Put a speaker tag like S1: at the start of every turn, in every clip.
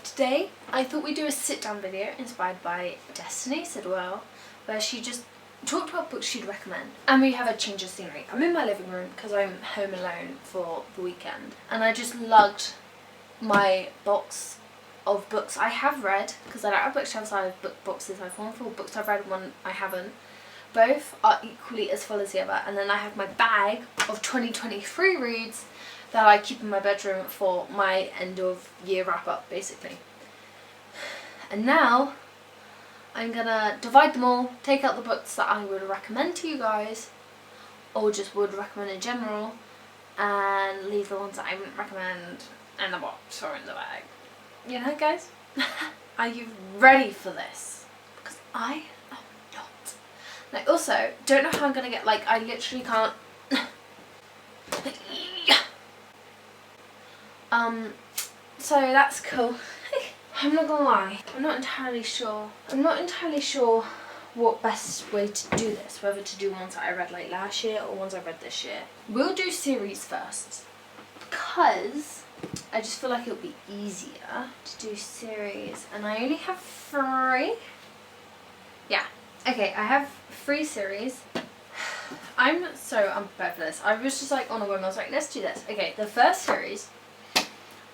S1: Today, I thought we'd do a sit-down video inspired by Destiny Sidwell, where she just talked about books she'd recommend. And we have a change of scenery. I'm in my living room because I'm home alone for the weekend. And I just lugged my box of books I have read, because I don't have bookshelves, I have book boxes. I have one for books I've read, one I haven't. Both are equally as full as the other. And then I have my bag of 2023 reads that I keep in my bedroom for my end of year wrap up, basically. And now I'm gonna divide them all, take out the books that I would recommend to you guys, or just would recommend in general, and leave the ones that I wouldn't recommend in the box or in the bag. You know, guys? Are you ready for this? Because I am not. And I also don't know how I'm gonna get, like, I literally can't. So that's cool. I'm not gonna lie, I'm not entirely sure what best way to do this, whether to do ones that I read like last year or ones I read this year. We'll do series first, because I just feel like it'll be easier to do series, and I only have 3. Yeah, okay, I have 3 series. I'm so unprepared for this. I was just like on a whim, I was like, let's do this. Okay, the first series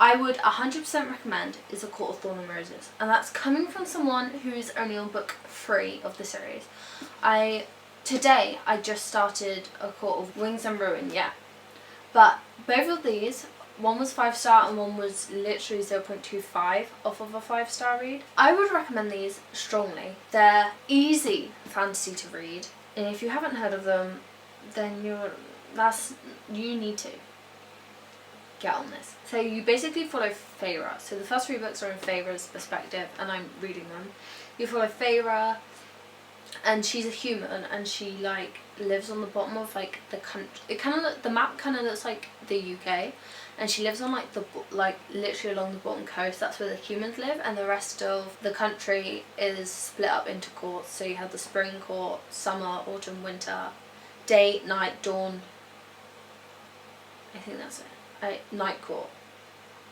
S1: I would 100% recommend is A Court of Thorn and Roses, and that's coming from someone who is only on book 3 of the series. Today I just started A Court of Wings and Ruin, yeah. But both of these, one was 5-star and one was literally 0.25 off of a 5-star read. I would recommend these strongly. They're easy fantasy to read, and if you haven't heard of them, then you need to get on this. So you basically follow Feyre. So the first 3 books are in Feyre's perspective, and I'm reading them. You follow Feyre, and she's a human, and she like lives on the bottom of like the country. The map kind of looks like the UK, and she lives on like literally along the bottom coast. That's where the humans live, and the rest of the country is split up into courts. So you have the spring court, summer, autumn, winter, day, night, dawn. I think that's it. Night court.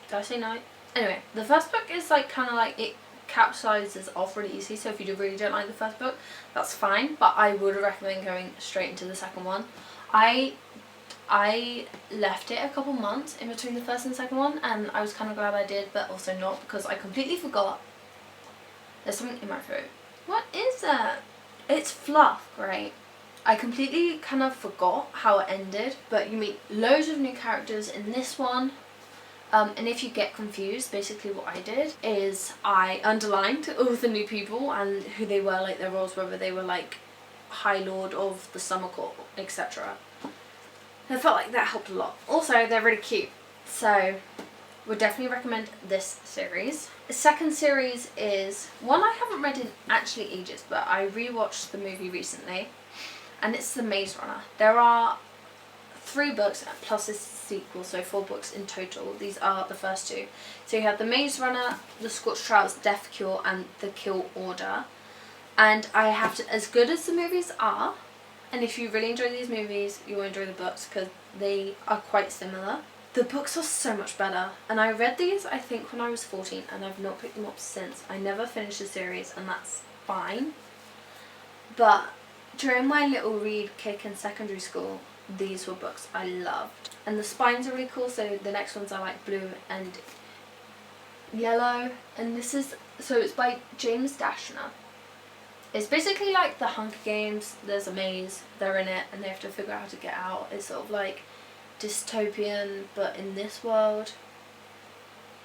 S1: Did I say night? Anyway, the first book is like kind of like, it capsulizes off really easy, so if you really don't like the first book, that's fine, but I would recommend going straight into the second one. I left it a couple months in between the first and second one, and I was kind of glad I did, but also not, because I completely forgot. There's something in my throat. What is that? It's fluff, great. I completely kind of forgot how it ended, but you meet loads of new characters in this one. And if you get confused, basically what I did is I underlined all the new people and who they were, like their roles, whether they were like High Lord of the Summer Court, etc. I felt like that helped a lot. Also, they're really cute, so would definitely recommend this series. The second series is one I haven't read in actually ages, but I rewatched the movie recently. And it's The Maze Runner. There are 3 books plus a sequel, so 4 books in total. These are the first 2. So you have The Maze Runner, The Scorched Trials, Death Cure, and The Kill Order. And I have to, as good as the movies are, and if you really enjoy these movies, you'll enjoy the books because they are quite similar. The books are so much better. And I read these, I think, when I was 14, and I've not picked them up since. I never finished the series, and that's fine. But during my little read kick in secondary school, these were books I loved. And the spines are really cool, so the next ones are like blue and yellow. And this is, so it's by James Dashner. It's basically like the Hunger Games. There's a maze, they're in it, and they have to figure out how to get out. It's sort of like dystopian, but in this world.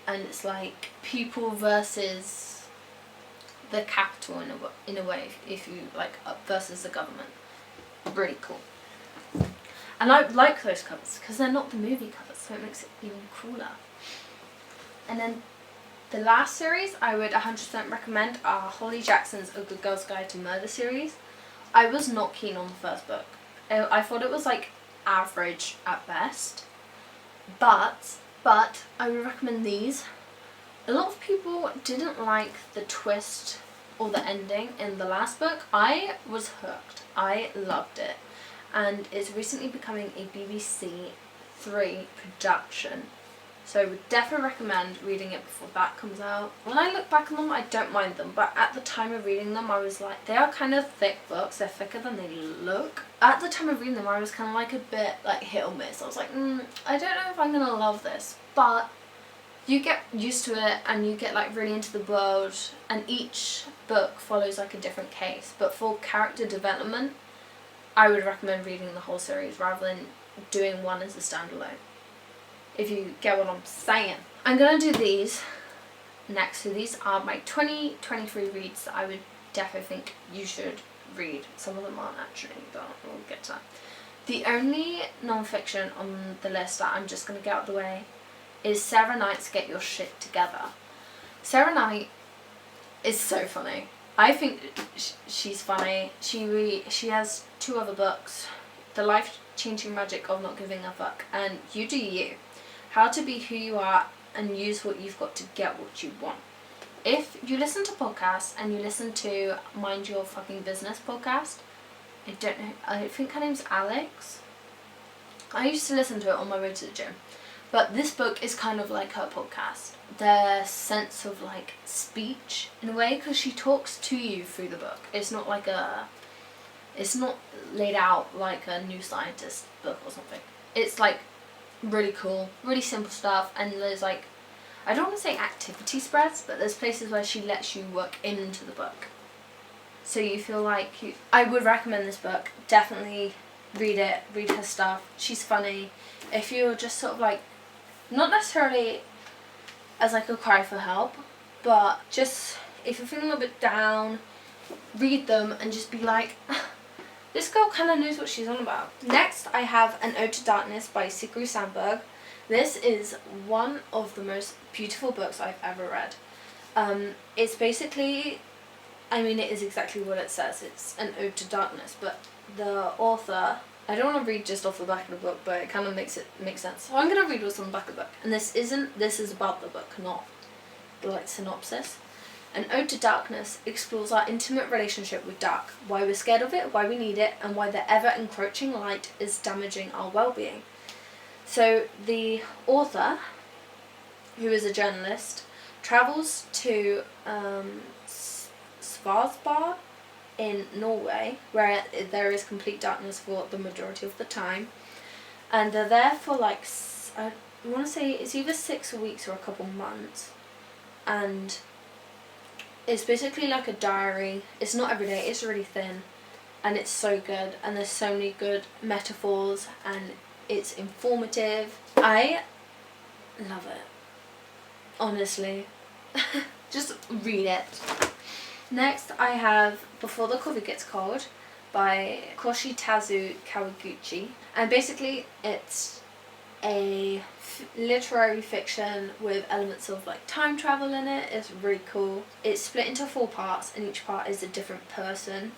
S1: And it's like people versus the capital in a way, if you like, versus the government. Really cool. And I like those covers because they're not the movie covers, so it makes it even cooler. And then the last series I would 100% recommend are Holly Jackson's A Good Girl's Guide to Murder series. I was not keen on the first book. I thought it was like average at best, but I would recommend these. A lot of people didn't like the twist or the ending in the last book. I was hooked. I loved it. And it's recently becoming a BBC 3 production. So I would definitely recommend reading it before that comes out. When I look back on them, I don't mind them, but at the time of reading them, I was like, they are kind of thick books. They're thicker than they look. At the time of reading them, I was kind of like a bit like hit or miss. I was like, I don't know if I'm gonna love this, but you get used to it and you get like really into the world, and each book follows like a different case. But for character development, I would recommend reading the whole series rather than doing one as a standalone, if you get what I'm saying. I'm gonna do these next. So these are my 2023 reads that I would definitely think you should read. Some of them aren't actually, but we'll get to that. The only non-fiction on the list that I'm just gonna get out of the way is Sarah Knight's Get Your Shit Together. Sarah Knight is so funny. I think she's funny. She has 2 other books, The Life-Changing Magic of Not Giving a Fuck and You Do You. How to be who you are and use what you've got to get what you want. If you listen to podcasts and you listen to Mind Your Fucking Business podcast, I think her name's Alex. I used to listen to it on my way to the gym. But this book is kind of like her podcast. Their sense of like speech in a way, because she talks to you through the book. It's not laid out like a New Scientist book or something. It's like really cool, really simple stuff, and there's like, I don't want to say activity spreads, but there's places where she lets you work into the book. So you feel like I would recommend this book. Definitely read it, read her stuff. She's funny. If you're just sort of like, not necessarily as like a cry for help, but just if you're feeling a little bit down, read them and just be like, this girl kind of knows what she's on about. Next, I have An Ode to Darkness by Sigrid Sandberg. This is one of the most beautiful books I've ever read. It's basically, I mean, it is exactly what it says. It's an ode to darkness, but the author, I don't want to read just off the back of the book, but it kind of makes sense. So I'm going to read what's on the back of the book. And this is about the book, not the like synopsis. An Ode to Darkness explores our intimate relationship with dark, why we're scared of it, why we need it, and why the ever-encroaching light is damaging our well-being. So the author, who is a journalist, travels to Svalbard in Norway, where there is complete darkness for the majority of the time. And they're there for like, I want to say it's either 6 weeks or a couple months. And it's basically like a diary. It's not every day, it's really thin. And it's so good. And there's so many good metaphors. And it's informative. I love it. Honestly. Just read it. Next I have Before the Coffee Gets Cold by Koshitazu Kawaguchi. And basically it's a literary fiction with elements of like time travel in it. It's really cool. It's split into 4 parts, and each part is a different person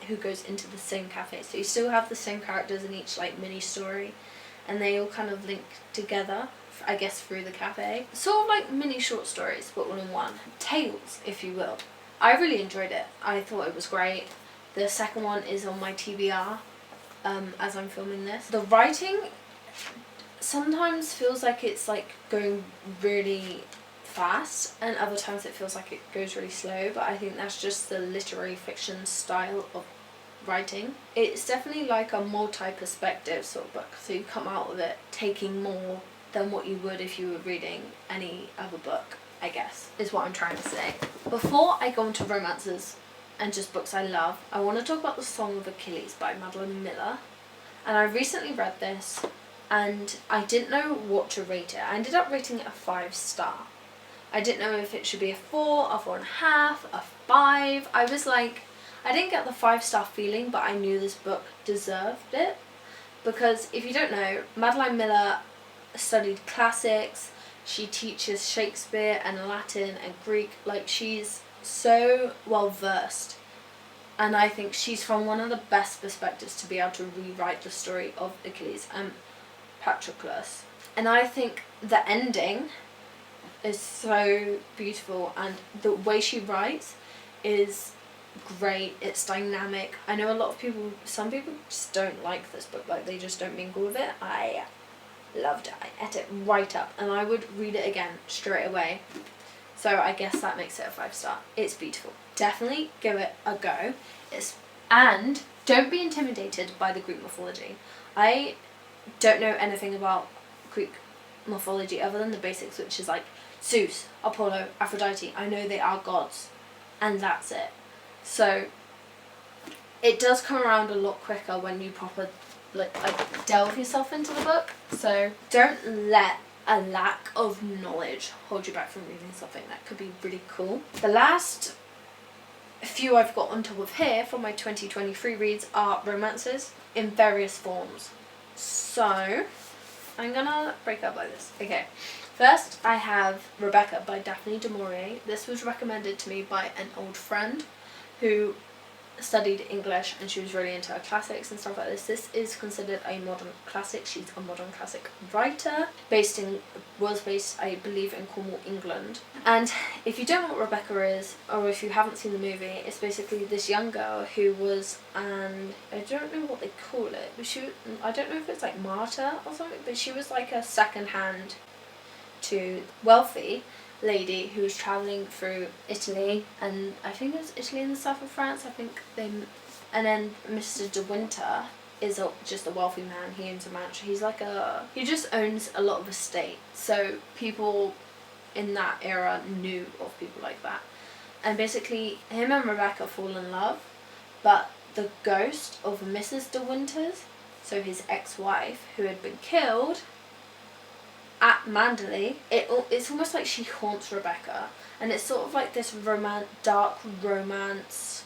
S1: who goes into the same cafe. So you still have the same characters in each like mini story, and they all kind of link together, I guess, through the cafe. Sort of like mini short stories, but all in one. Tales, if you will. I really enjoyed it. I thought it was great. The second one is on my TBR as I'm filming this. The writing sometimes feels like it's like going really fast, and other times it feels like it goes really slow, but I think that's just the literary fiction style of writing. It's definitely like a multi-perspective sort of book, so you come out of it taking more than what you would if you were reading any other book, I guess, is what I'm trying to say. Before I go into romances and just books I love, I want to talk about The Song of Achilles by Madeline Miller. And I recently read this, and I didn't know what to rate it. I ended up rating it a 5-star. I didn't know if it should be a 4, a 4.5, a 5. I was like, I didn't get the 5-star feeling, but I knew this book deserved it. Because if you don't know, Madeline Miller studied classics. She teaches Shakespeare and Latin and Greek. Like, she's so well versed. And I think she's from one of the best perspectives to be able to rewrite the story of Achilles and Patroclus. And I think the ending is so beautiful, and the way she writes is great. It's dynamic. I know a lot of people, some people just don't like this book, like they just don't mingle with it. I loved it. I ate it right up, and I would read it again straight away. So I guess that makes it a 5-star. It's beautiful. Definitely give it a go. And don't be intimidated by the Greek mythology. I don't know anything about Greek mythology other than the basics, which is like Zeus, Apollo, Aphrodite. I know they are gods, and that's it. So it does come around a lot quicker when you proper delve yourself into the book. So don't let a lack of knowledge hold you back from reading something that could be really cool. The last few I've got on top of here from my 2023 reads are romances in various forms. So I'm gonna break up like this. Okay, first I have Rebecca by Daphne du Maurier. This was recommended to me by an old friend who studied English, and she was really into her classics and stuff like this. This is considered a modern classic. She's a modern classic writer was based, I believe, in Cornwall, England. And if you don't know what Rebecca is, or if you haven't seen the movie, it's basically this young girl who was I don't know what they call it, but I don't know if it's like martyr or something, but she was like a second hand to wealthy lady who was travelling through Italy, and I think it was Italy and the south of France. And then Mr. De Winter is just a wealthy man. He owns a mansion. He just owns a lot of estate. So people in that era knew of people like that. And basically him and Rebecca fall in love, but the ghost of Mrs. De Winters, so his ex-wife who had been killed at Manderley, it's almost like she haunts Rebecca, and it's sort of like this dark romance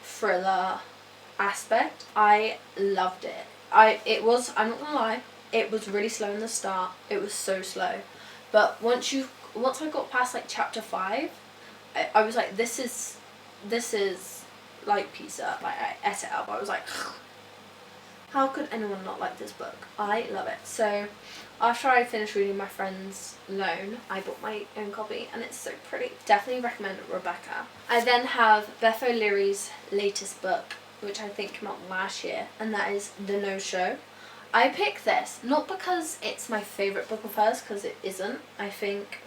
S1: thriller aspect. I loved it. I'm not gonna lie, it was really slow in the start. It was so slow, but once I got past like chapter 5, I was like, this is like pizza. Like, I ate it up. I was like, how could anyone not like this book? I love it. So after I finished reading my friend's loan, I bought my own copy, and it's so pretty. Definitely recommend Rebecca. I then have Beth O'Leary's latest book, which I think came out last year, and that is The No-Show. I picked this not because it's my favourite book of hers, because it isn't. I think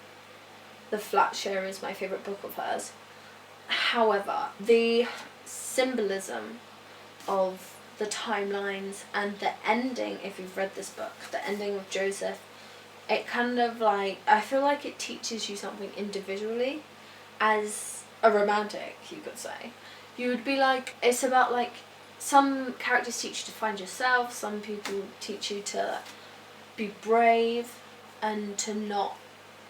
S1: The Flat Share is my favourite book of hers. However, the symbolism of the timelines and the ending, if you've read this book, the ending of Joseph, it kind of like, I feel like it teaches you something individually. As a romantic, you could say, you would be like, it's about like, some characters teach you to find yourself, some people teach you to be brave and to not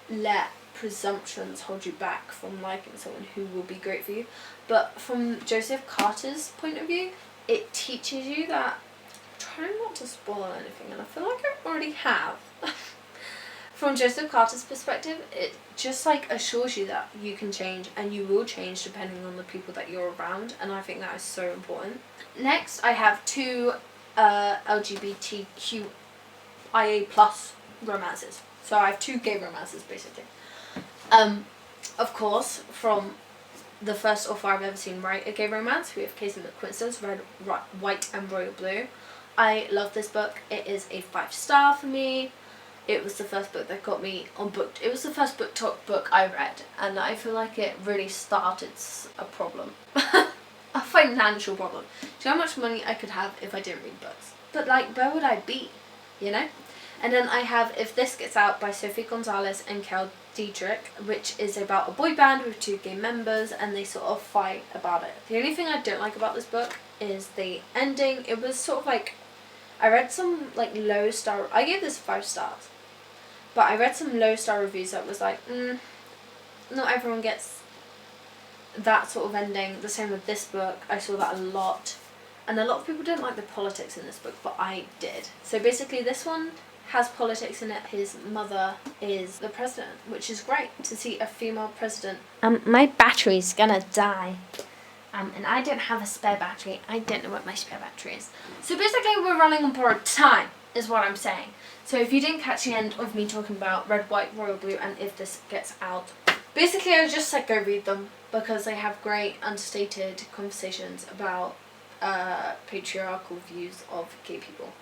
S1: let presumptions hold you back from liking someone who will be great for you. But from Joseph Carter's point of view, it teaches you that, try not to spoil anything, and I feel like I already have. From Joseph Carter's perspective, it just like assures you that you can change, and you will change depending on the people that you're around, and I think that is so important. Next, I have 2 LGBTQIA+ romances. So I have 2 gay romances, basically. Of course, from the first author I've ever seen write a gay romance, we have Casey McQuiston's Red, White and Royal Blue. I love this book. It is a 5-star for me. It was the first book that got me on book. It was the first book I read, and I feel like it really started a problem. A financial problem. Do you know how much money I could have if I didn't read books? But like, where would I be? You know? And then I have If This Gets Out by Sophie Gonzalez and Kel Dietrich, which is about a boy band with 2 gay members, and they sort of fight about it. The only thing I don't like about this book is the ending. It was sort of like, I read some like low star, I gave this 5 stars, but I read some low star reviews that was like, not everyone gets that sort of ending. The same with this book, I saw that a lot, and a lot of people don't like the politics in this book, but I did. So basically this one has politics in it. His mother is the president, which is great to see a female president. My battery's gonna die. And I don't have a spare battery. I don't know what my spare battery is. So basically we're running on borrowed time, is what I'm saying. So if you didn't catch the end of me talking about Red, White, Royal Blue and If This Gets Out, basically I just said go read them, because they have great understated conversations about patriarchal views of gay people.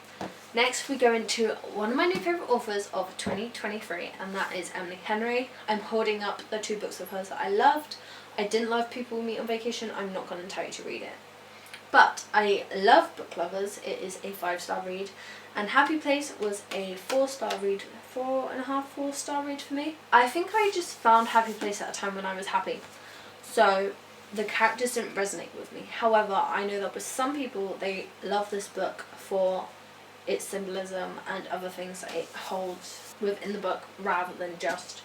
S1: Next we go into one of my new favourite authors of 2023, and that is Emily Henry. I'm holding up the 2 books of hers that I loved. I didn't love People Meet on Vacation. I'm not going to tell you to read it. But I love Book Lovers. It is a 5-star read. And Happy Place was a 4-star read, 4.5, 4-star read for me. I think I just found Happy Place at a time when I was happy. So the characters didn't resonate with me. However, I know that with some people, they love this book for its symbolism and other things that it holds within the book, rather than just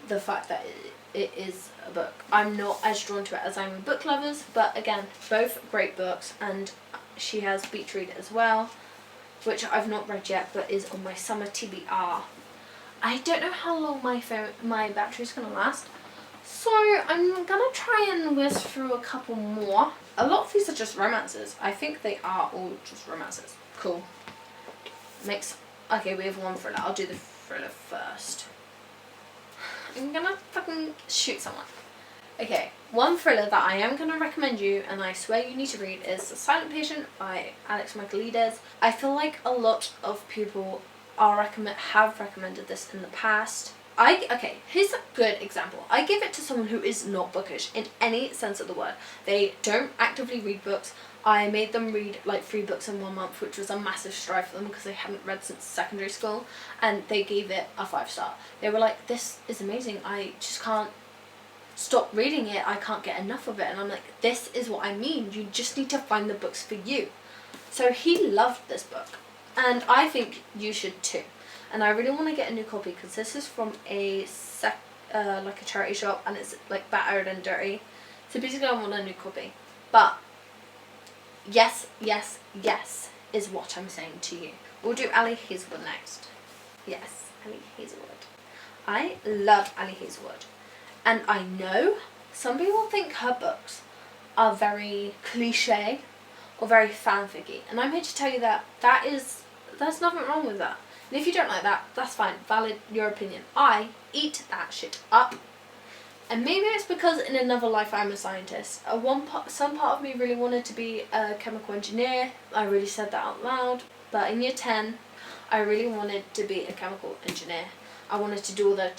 S1: the fact that it is a book. I'm not as drawn to it as I'm with Book Lovers, but again, both great books. And she has Beach Read as well, which I've not read yet, but is on my summer TBR. I don't know how long my battery's gonna last, so I'm gonna try and whiz through a couple more. A lot of these are just romances. I think they are all just romances. Cool. Okay, we have one thriller. I'll do the thriller first. I'm gonna fucking shoot someone. Okay, one thriller that I am gonna recommend you, and I swear you need to read, is The Silent Patient by Alex Michaelides. I feel like a lot of people have recommended this in the past. Okay, here's a good example. I give it to someone who is not bookish in any sense of the word. They don't actively read books. I made them read like 3 books in 1 month, which was a massive stride for them because they hadn't read since secondary school, and they gave it a 5-star. They were like, this is amazing. I just can't stop reading it. I can't get enough of it. And I'm like, this is what I mean. You just need to find the books for you. So he loved this book, and I think you should too. And I really want to get a new copy because this is from like a charity shop, and it's like battered and dirty. So basically I want a new copy. But yes, yes, yes is what I'm saying to you. We'll do Ali Hazelwood next. Yes, Ali Hazelwood. I love Ali Hazelwood. And I know some people think her books are very cliche or very fanficky. And I'm here to tell you that there's nothing wrong with that. And if you don't like that, that's fine. Valid your opinion. I eat that shit up. And maybe it's because in another life I'm a scientist. Some part of me really wanted to be a chemical engineer. I really said that out loud. But in year 10, I really wanted to be a chemical engineer. I wanted to do all the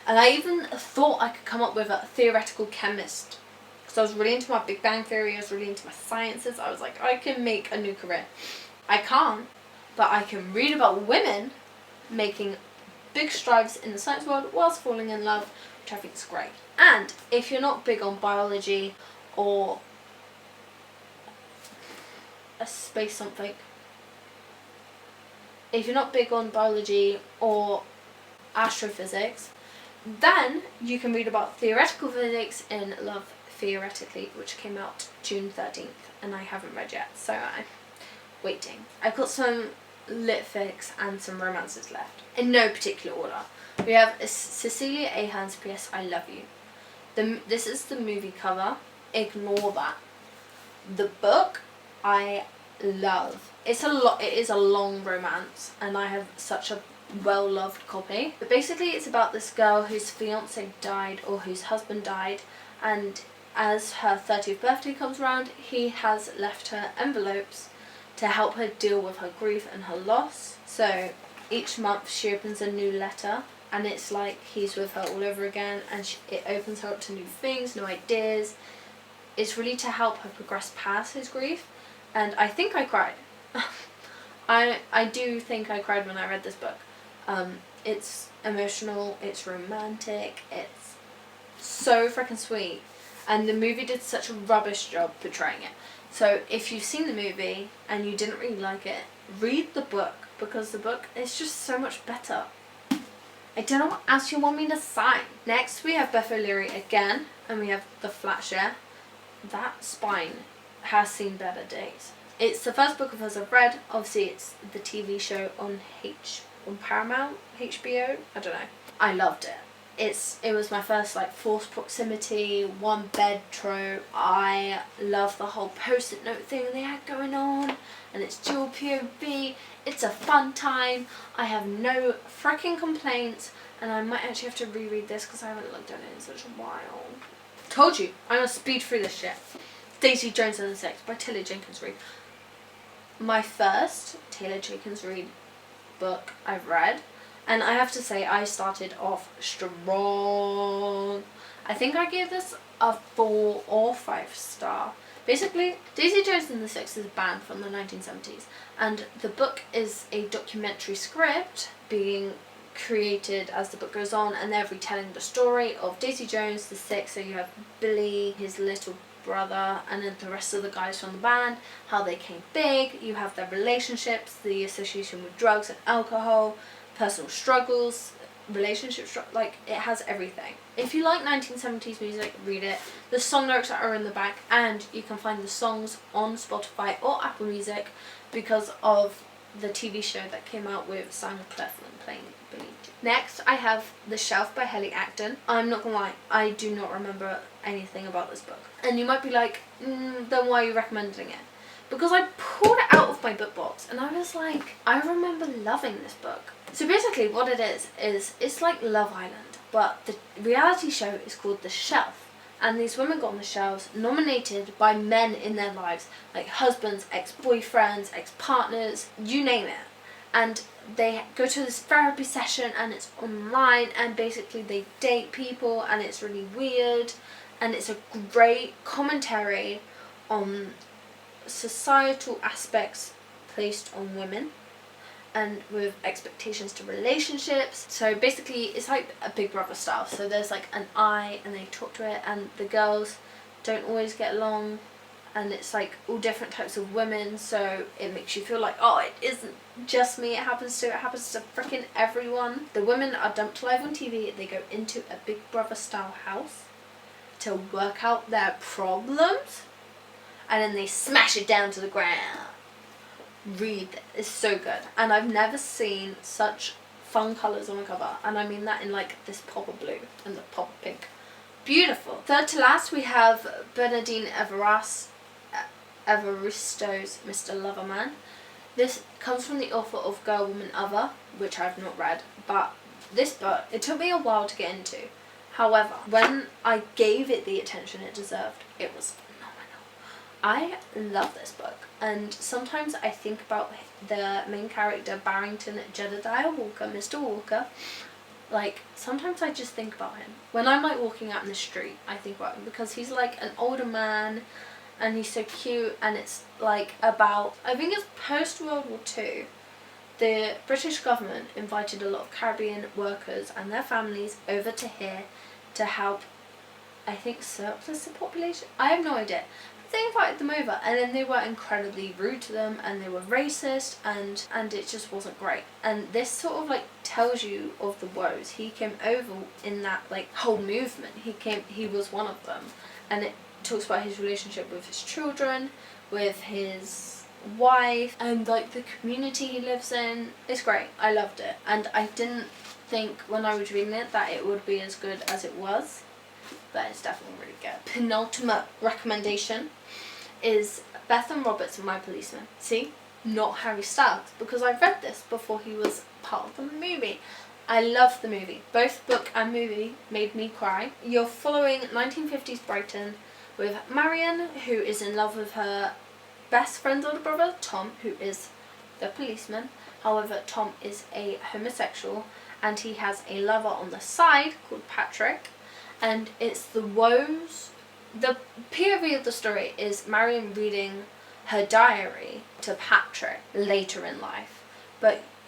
S1: and I even thought I could come up with a theoretical chemist. Because I was really into my Big Bang Theory, I was really into my sciences. I was like, I can make a new career. I can't, but I can read about women making big strides in the science world whilst falling in love, which I think is great. And if you're not big on biology or a space something, if you're not big on biology or astrophysics, then you can read about theoretical physics in Love Theoretically, which came out June 13th, and I haven't read yet, so I'm waiting. I've got some lit fics and some romances left, in no particular order. We have Cecilia Ahern's P.S. I Love You. This is the movie cover. Ignore that. The book I love. It is a long romance, and I have such a well-loved copy. But basically it's about this girl whose fiance died, or whose husband died, and as her 30th birthday comes around, he has left her envelopes to help her deal with her grief and her loss. So each month she opens a new letter, and it's like he's with her all over again, and it opens her up to new things, new ideas. It's really to help her progress past his grief, and I think I cried. I do think I cried when I read this book. It's emotional, it's romantic, it's so freaking sweet, and the movie did such a rubbish job portraying it. So if you've seen the movie and you didn't really like it, read the book, because the book is just so much better. I don't know what else you want me to say. Next we have Beth O'Leary again, and we have The Flat Share. That spine has seen better days. It's the first book of hers I've read. Obviously it's the TV show on Paramount, HBO, I don't know. I loved it. It was my first like forced proximity, one bed trope. I love the whole post-it note thing they had going on, and it's dual POV. It's a fun time. I have no freaking complaints, and I might actually have to reread this because I haven't looked at it in such a while. Told you, I'm gonna speed through this shit. Daisy Jones and the Six by Tilly Jenkins Reid. my first Taylor Jenkins Reid book I've read, and I have to say I started off strong. I think I gave this a 4 or 5 star. Basically, Daisy Jones and the Six is a band from the 1970s, and the book is a documentary script being created as the book goes on, and they're retelling the story of Daisy Jones, the Six. So you have Billy, his little brother, and then the rest of the guys from the band, how they came big. You have their relationships, the association with drugs and alcohol, personal struggles, like it has everything. If you like 1970s music, read it. The song lyrics are in the back, and you can find the songs on Spotify or Apple Music because of the TV show that came out with Simon Clefland playing Billy. Next, I have The Shelf by Helly Acton. I'm not gonna lie, I do not remember anything about this book. And you might be like, then why are you recommending it? Because I pulled it out of my book box and I was like, I remember loving this book. So basically what it is it's like Love Island, but the reality show is called The Shelf. And these women got on the shelves nominated by men in their lives, like husbands, ex-boyfriends, ex-partners, you name it. And they go to this therapy session, and it's online, and basically they date people, and it's really weird. And it's a great commentary on societal aspects placed on women and with expectations to relationships. So basically it's like a Big Brother style. So there's like an eye, and they talk to it, and the girls don't always get along, and it's like all different types of women, so it makes you feel like, oh, it isn't just me, it happens to freaking everyone. The women are dumped live on TV. They go into a Big Brother style house to work out their problems, and then they smash it down to the ground. Read it. It's so good, and I've never seen such fun colours on a cover, and I mean that in like this pop of blue and the pop of pink. Beautiful. Third to last, we have Bernardine Evaristo's Mr. Loverman. This comes from the author of Girl, Woman, Other, which I've not read, but this book, it took me a while to get into. However, when I gave it the attention it deserved, it was I love this book, and sometimes I think about the main character, Barrington Jedediah Walker, Mr. Walker. Like, sometimes I just think about him. When I'm like walking out in the street, I think about him because he's like an older man, and he's so cute, and it's like about, I think it's post World War II. The British government invited a lot of Caribbean workers and their families over to here to help, I think, surplus the population. I have no idea. They invited them over, and then they were incredibly rude to them, and they were racist, and it just wasn't great. And this sort of like tells you of the woes. He came over in that like whole movement. He was one of them, and it talks about his relationship with his children, with his wife, and like the community he lives in. It's great. I loved it, and I didn't think when I was reading it that it would be as good as it was, but it's definitely really good. Penultimate recommendation is Beth and Roberts and My Policeman. See? Not Harry Styles, because I read this before he was part of the movie. I love the movie. Both book and movie made me cry. You're following 1950s Brighton with Marion, who is in love with her best friend's older brother, Tom, who is the policeman. However, Tom is a homosexual, and he has a lover on the side called Patrick. And it's the woes. The POV of the story is Marion reading her diary to Patrick later in life.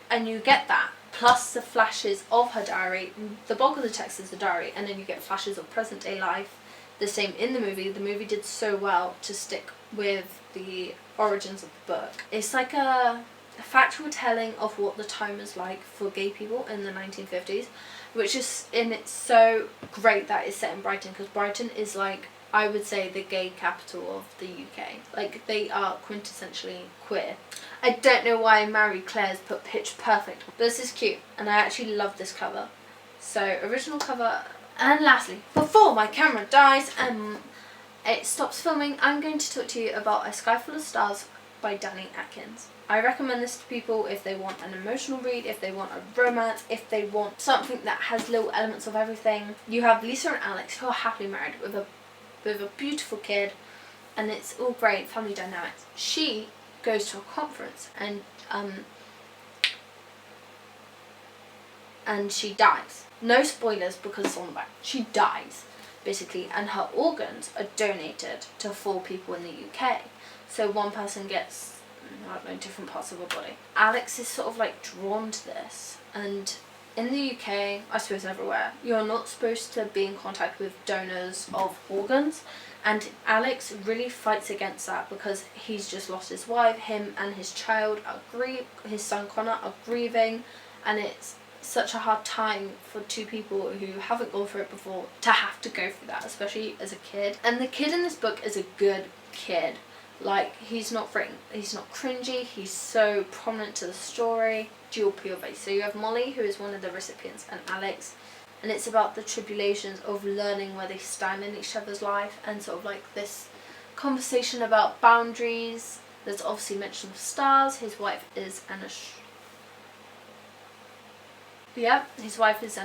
S1: And you get that, plus the flashes of her diary. The bulk of the text is the diary, and then you get flashes of present day life. The same in the movie. The movie did so well to stick with the origins of the book. It's like a factual telling of what the time was like for gay people in the 1950s. Which is, and it's so great that it's set in Brighton, because Brighton is like, I would say, the gay capital of the UK. Like, they are quintessentially queer. I don't know why Marie Claire's put Pitch Perfect, but this is cute, and I actually love this cover. So, original cover. And lastly, before my camera dies and it stops filming, I'm going to talk to you about A Sky Full of Stars by Danny Atkins. I recommend this to people if they want an emotional read, if they want a romance, if they want something that has little elements of everything. You have Lisa and Alex, who are happily married with a beautiful kid, and it's all great family dynamics. She goes to a conference and she dies. No spoilers because it's on the back. She dies, basically, and her organs are donated to 4 people in the UK. So one person gets, I don't know, different parts of her body. Alex is sort of like drawn to this, and in the UK, I suppose everywhere, you're not supposed to be in contact with donors of organs, and Alex really fights against that because he's just lost his wife. Him and his child are his son Connor are grieving, and it's such a hard time for 2 people who haven't gone through it before to have to go through that, especially as a kid. And the kid in this book is a good kid. Like, he's not cringy, he's so prominent to the story. Dual POV. So you have Molly, who is one of the recipients, and Alex, and it's about the tribulations of learning where they stand in each other's life, and sort of like this conversation about boundaries. There's obviously mention of stars. His wife is an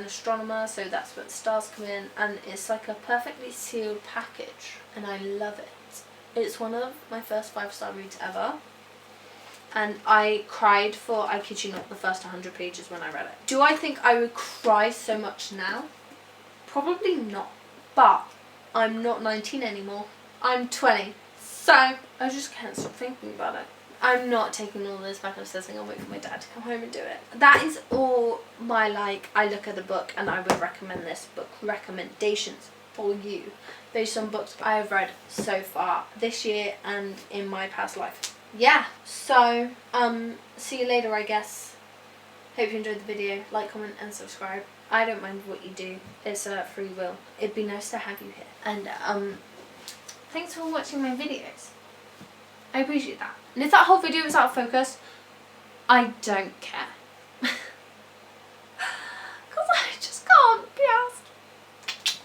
S1: astronomer, so that's where the stars come in, and it's like a perfectly sealed package, and I love it. It's one of my first 5-star reads ever, and I cried for, I kid you not, the first 100 pages when I read it. Do I think I would cry so much now? Probably not, but I'm not 19 anymore. I'm 20, so I just can't stop thinking about it. I'm not taking all this back upstairs and I'll wait for my dad to come home and do it. That is all my, I look at the book and I would recommend this book recommendations for you based on books I have read so far this year and in my past life. Yeah, so see you later, I guess. Hope you enjoyed the video. Like, comment and subscribe. I don't mind what you do. It's free will. It'd be nice to have you here. And thanks for watching my videos. I appreciate that. And if that whole video is out of focus, I don't care.